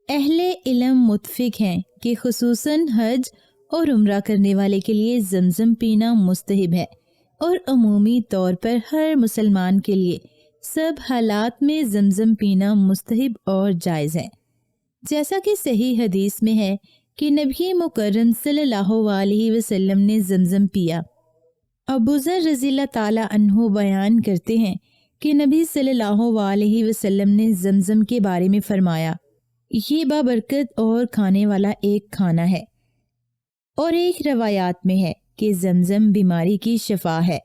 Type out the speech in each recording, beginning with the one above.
اہل علم متفق ہیں کہ خصوصاً حج اور عمرہ کرنے والے کے لیے زمزم پینا مستحب ہے اور عمومی طور پر ہر مسلمان کے لیے سب حالات میں زمزم پینا مستحب اور جائز ہے، جیسا کہ صحیح حدیث میں ہے کہ نبی مکرم صلی اللہ علیہ وسلم نے زمزم پیا۔ ابو ذر رضی اللہ تعالی عنہ بیان کرتے ہیں کہ نبی صلی اللہ علیہ وسلم نے زمزم کے بارے میں فرمایا، یہ بابرکت اور کھانے والا ایک کھانا ہے، اور ایک روایات میں ہے کہ زمزم بیماری کی شفا ہے۔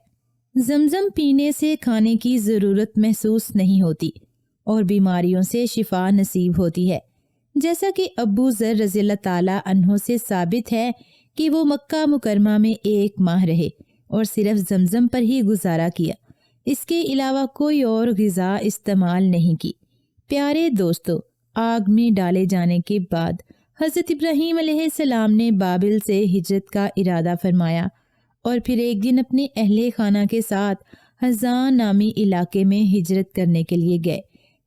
زمزم پینے سے کھانے کی ضرورت محسوس نہیں ہوتی اور بیماریوں سے شفا نصیب ہوتی ہے، جیسا کہ ابو ذر رضی اللہ تعالی عنہ سے ثابت ہے کہ وہ مکہ مکرمہ میں 1 ماہ رہے اور صرف زمزم پر ہی گزارا کیا، اس کے علاوہ کوئی اور غذا استعمال نہیں کی۔ پیارے دوستو، آگ میں ڈالے جانے کے بعد حضرت ابراہیم علیہ السلام نے بابل سے ہجرت کا ارادہ فرمایا اور پھر ایک دن اپنے اہل خانہ کے ساتھ حزان نامی علاقے میں ہجرت کرنے کے لیے گئے۔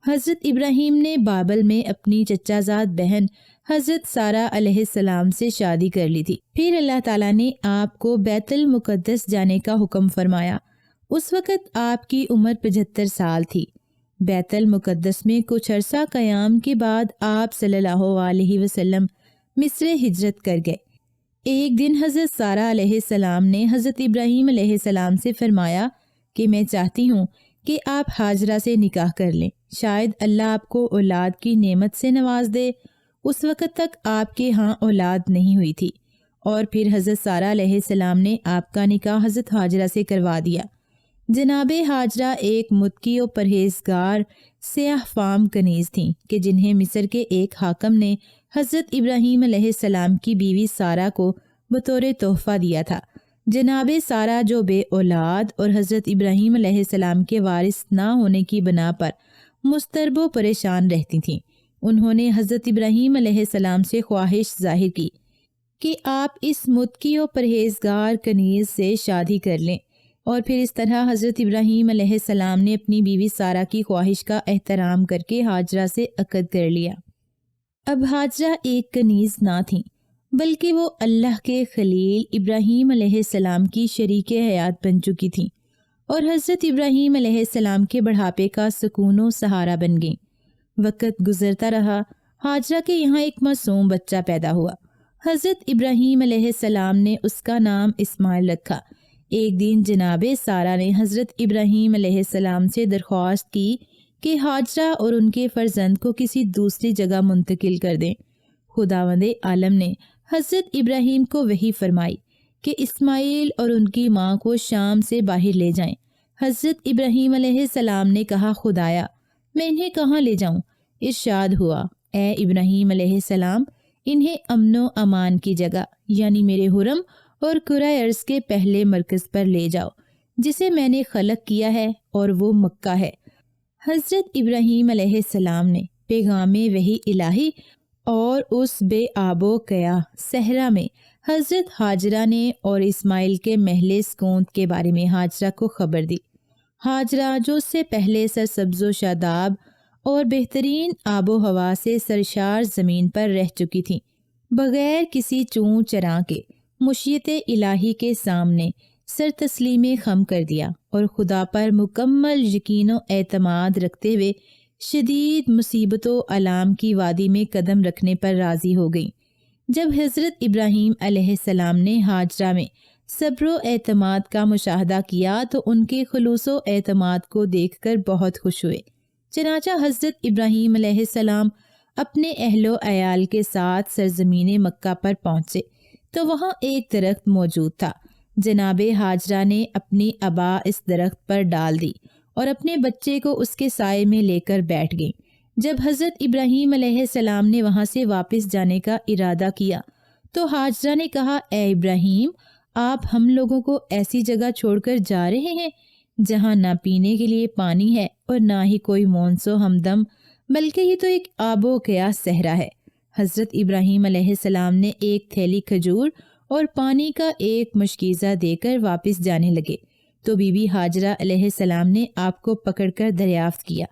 حضرت ابراہیم نے بابل میں اپنی چچا زاد بہن حضرت سارہ علیہ السلام سے شادی کر لی تھی۔ پھر اللہ تعالیٰ نے آپ کو بیت المقدس جانے کا حکم فرمایا۔ اس وقت آپ کی عمر 75 سال تھی۔ بیت المقدس میں کچھ عرصہ قیام کے بعد آپ صلی اللہ علیہ وسلم مصر ہجرت کر گئے۔ ایک دن حضرت سارہ علیہ السلام نے حضرت ابراہیم علیہ السلام سے فرمایا کہ میں چاہتی ہوں کہ آپ ہاجرہ سے نکاح کر لیں، شاید اللہ آپ کو اولاد کی نعمت سے نواز دے۔ اس وقت تک آپ کے ہاں اولاد نہیں ہوئی تھی، اور پھر حضرت سارہ علیہ السلام نے آپ کا نکاح حضرت ہاجرہ سے کروا دیا۔ جناب ہاجرہ ایک متقی و پرہیزگار سیاہ فام کنیز تھیں کہ جنہیں مصر کے ایک حاکم نے حضرت ابراہیم علیہ السلام کی بیوی سارہ کو بطور تحفہ دیا تھا۔ جناب سارہ جو بے اولاد اور حضرت ابراہیم علیہ السلام کے وارث نہ ہونے کی بنا پر مضطرب و پریشان رہتی تھیں، انہوں نے حضرت ابراہیم علیہ السلام سے خواہش ظاہر کی کہ آپ اس متقی و پرہیزگار کنیز سے شادی کر لیں، اور پھر اس طرح حضرت ابراہیم علیہ السلام نے اپنی بیوی سارہ کی خواہش کا احترام کر کے ہاجرہ سے عقد کر لیا۔ اب ہاجرہ ایک کنیز نہ تھیں، بلکہ وہ اللہ کے خلیل ابراہیم علیہ السلام کی شریک حیات بن چکی تھیں، اور حضرت ابراہیم علیہ السلام کے بڑھاپے کا سکون و سہارا بن گئیں۔ وقت گزرتا رہا، ہاجرہ کے یہاں ایک معصوم بچہ پیدا ہوا۔ حضرت ابراہیم علیہ السلام نے اس کا نام اسماعیل رکھا۔ ایک دن جناب سارہ نے حضرت ابراہیم علیہ السلام سے درخواست کی کہ ہاجرہ اور ان کے فرزند کو کسی دوسری جگہ منتقل کر دیں۔ خداوند عالم نے حضرت ابراہیم کو وحی فرمائی کہ اسماعیل اور ان کی ماں کو شام سے باہر لے جائیں۔ حضرت ابراہیم علیہ السلام نے کہا، خدایا، میں انہیں کہاں لے جاؤں؟ ارشاد ہوا، اے ابراہیم علیہ السلام، انہیں امن و امان کی جگہ یعنی میرے حرم اور کرۂ ارض کے پہلے مرکز پر لے جاؤ جسے میں نے خلق کیا ہے، اور وہ مکہ ہے۔ حضرت ابراہیم علیہ السلام نے پیغام وحی الہی اور اس بے آب و گیا صحرا میں حضرت ہاجرہ نے اور اسماعیل کے محل سکونت کے بارے میں ہاجرہ کو خبر دی۔ ہاجرہ جو اس سے پہلے سرسبز و شاداب اور بہترین آب و ہوا سے سرشار زمین پر رہ چکی تھیں، بغیر کسی چوں چراں کے مشیت الہی کے سامنے سر تسلیم خم کر دیا اور خدا پر مکمل یقین و اعتماد رکھتے ہوئے شدید مصیبت و آلام کی وادی میں قدم رکھنے پر راضی ہو گئیں۔ جب حضرت ابراہیم علیہ السلام نے ہاجرہ میں صبر و اعتماد کا مشاہدہ کیا تو ان کے خلوص و اعتماد کو دیکھ کر بہت خوش ہوئے۔ چنانچہ حضرت ابراہیم علیہ السلام اپنے اہل و عیال کے ساتھ سرزمین مکہ پر پہنچے تو وہاں ایک درخت موجود تھا۔ جناب ہاجرہ نے اپنی ابا اس درخت پر ڈال دی اور اپنے بچے کو اس کے سائے میں لے کر بیٹھ گئیں۔ جب حضرت ابراہیم علیہ السلام نے وہاں سے واپس جانے کا ارادہ کیا تو ہاجرہ نے کہا، اے ابراہیم، آپ ہم لوگوں کو ایسی جگہ چھوڑ کر جا رہے ہیں جہاں نہ پینے کے لیے پانی ہے اور نہ ہی کوئی مونس و ہمدم، بلکہ یہ تو ایک آب و گیا صحرا ہے۔ حضرت ابراہیم علیہ السلام نے ایک تھیلی کھجور اور پانی کا ایک مشکیزہ دے کر واپس جانے لگے تو بی بی ہاجرہ علیہ السلام نے آپ کو پکڑ کر دریافت کیا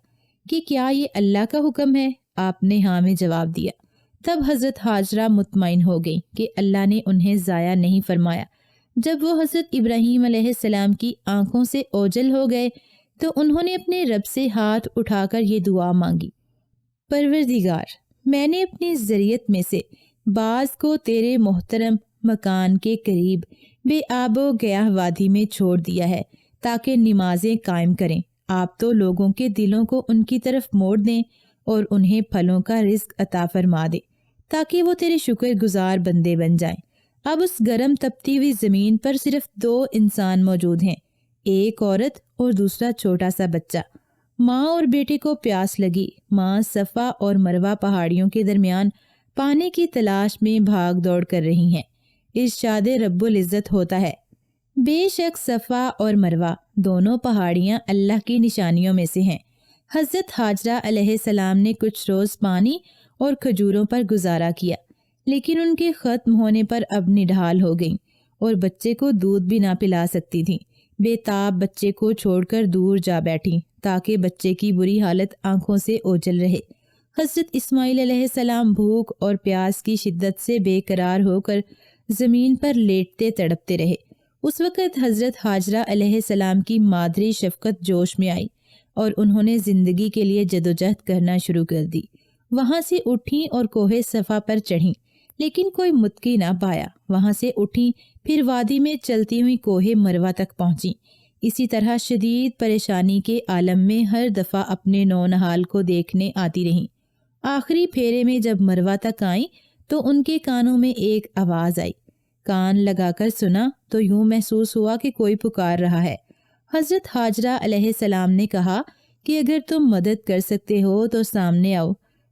کہ کیا یہ اللہ کا حکم ہے؟ آپ نے ہاں میں جواب دیا۔ تب حضرت حاجرہ مطمئن ہو گئی کہ اللہ نے انہیں ضائع نہیں فرمایا۔ جب وہ حضرت ابراہیم علیہ السلام کی آنکھوں سے اوجھل ہو گئے تو انہوں نے اپنے رب سے ہاتھ اٹھا کر یہ دعا مانگی، پروردگار، میں نے اپنی ذریت میں سے بعض کو تیرے محترم مکان کے قریب بے آب و گیاہ وادی میں چھوڑ دیا ہے تاکہ نمازیں قائم کریں۔ آپ تو لوگوں کے دلوں کو ان کی طرف موڑ دیں اور انہیں پھلوں کا رزق عطا فرما دے تاکہ وہ تیرے شکر گزار بندے بن جائیں۔ اب اس گرم تپتی ہوئی زمین پر صرف 2 انسان موجود ہیں، ایک عورت اور دوسرا چھوٹا سا بچہ۔ ماں اور بیٹے کو پیاس لگی۔ ماں صفا اور مروہ پہاڑیوں کے درمیان پانی کی تلاش میں بھاگ دوڑ کر رہی ہیں۔ ارشاد رب العزت ہوتا ہے، بے شک صفا اور مروہ دونوں پہاڑیاں اللہ کی نشانیوں میں سے ہیں۔ حضرت حاجرہ علیہ السلام نے کچھ روز پانی اور کھجوروں پر گزارا کیا، لیکن ان کے ختم ہونے پر اب نڈھال ہو گئیں اور بچے کو دودھ بھی نہ پلا سکتی تھیں۔ بے تاب بچے کو چھوڑ کر دور جا بیٹھیں تاکہ بچے کی بری حالت آنکھوں سے اوجھل رہے۔ حضرت اسماعیل علیہ السلام بھوک اور پیاس کی شدت سے بے قرار ہو کر زمین پر لیٹتے تڑپتے رہے۔ اس وقت حضرت حاجرہ علیہ السلام کی مادری شفقت جوش میں آئی اور انہوں نے زندگی کے لیے جدوجہد کرنا شروع کر دی۔ وہاں سے اٹھیں اور کوہ صفا پر چڑھیں، لیکن کوئی متکی نہ پایا۔ وہاں سے اٹھیں، پھر وادی میں چلتی ہوئی کوہ مروہ تک پہنچیں۔ اسی طرح شدید پریشانی کے عالم میں ہر دفعہ اپنے نونہال کو دیکھنے آتی رہیں۔ آخری پھیرے میں جب مروہ تک آئیں تو ان کے کانوں میں ایک آواز آئی۔ کان لگا کر سنا تو یوں محسوس ہوا کہ کوئی پکار رہا ہے۔ حضرت حاجرہ علیہ السلام نے کہا کہ اگر تم مدد کر سکتے ہو تو سامنے آؤ۔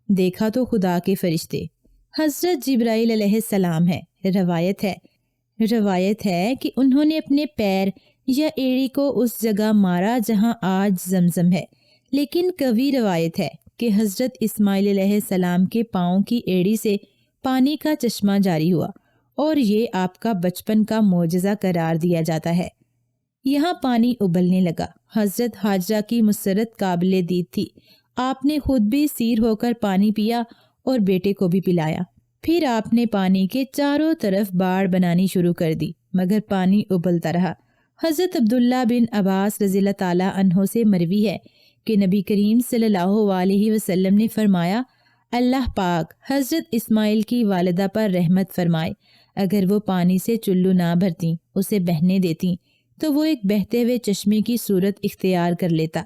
دیکھا تو خدا کے فرشتے حضرت جبرائیل علیہ السلام ہے۔ روایت ہے کہ انہوں نے اپنے پیر یا ایڑی کو اس جگہ مارا جہاں آج زمزم ہے، لیکن قوی روایت ہے کہ حضرت اسماعیل علیہ السلام کے پاؤں کی ایڑی سے پانی کا چشمہ جاری ہوا اور یہ آپ کا بچپن کا معجزہ قرار دیا جاتا ہے۔ یہاں پانی ابلنے لگا۔ حضرت حاجرہ کی مسرت قابل دید تھی۔ آپ نے خود بھی سیر ہو کر پانی پیا اور بیٹے کو بھی پلایا۔ پھر آپ نے پانی کے چاروں طرف باڑ بنانی شروع کر دی، مگر پانی ابلتا رہا۔ حضرت عبداللہ بن عباس رضی اللہ تعالیٰ عنہ سے مروی ہے کہ نبی کریم صلی اللہ علیہ وسلم نے فرمایا، اللہ پاک حضرت اسماعیل کی والدہ پر رحمت فرمائے، اگر وہ پانی سے چلو نہ بھرتیں، اسے بہنے دیتیں تو وہ ایک بہتے ہوئے چشمے کی صورت اختیار کر لیتا۔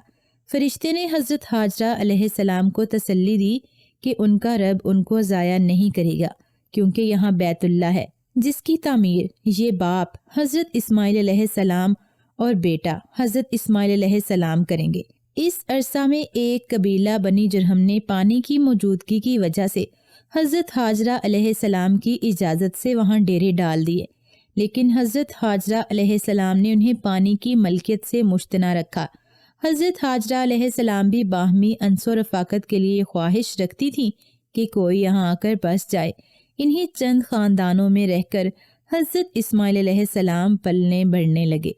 فرشتے نے حضرت حاجرہ علیہ السلام کو تسلی دی کہ ان کا رب ان کو ضائع نہیں کرے گا، کیونکہ یہاں بیت اللہ ہے جس کی تعمیر یہ باپ حضرت اسماعیل علیہ السلام اور بیٹا حضرت اسماعیل علیہ السلام کریں گے۔ اس عرصہ میں ایک قبیلہ بنی جرہم نے پانی کی موجودگی کی وجہ سے حضرت حاجرہ علیہ السلام کی اجازت سے وہاں ڈیرے ڈال دیے، لیکن حضرت حاجرہ علیہ السلام نے انہیں پانی کی ملکیت سے مشتنا رکھا۔ حضرت حاجرہ علیہ السلام بھی باہمی انس و رفاقت کے لیے خواہش رکھتی تھیں کہ کوئی یہاں آ کر بس جائے۔ انہی چند خاندانوں میں رہ کر حضرت اسماعیل علیہ السلام پلنے بڑھنے لگے۔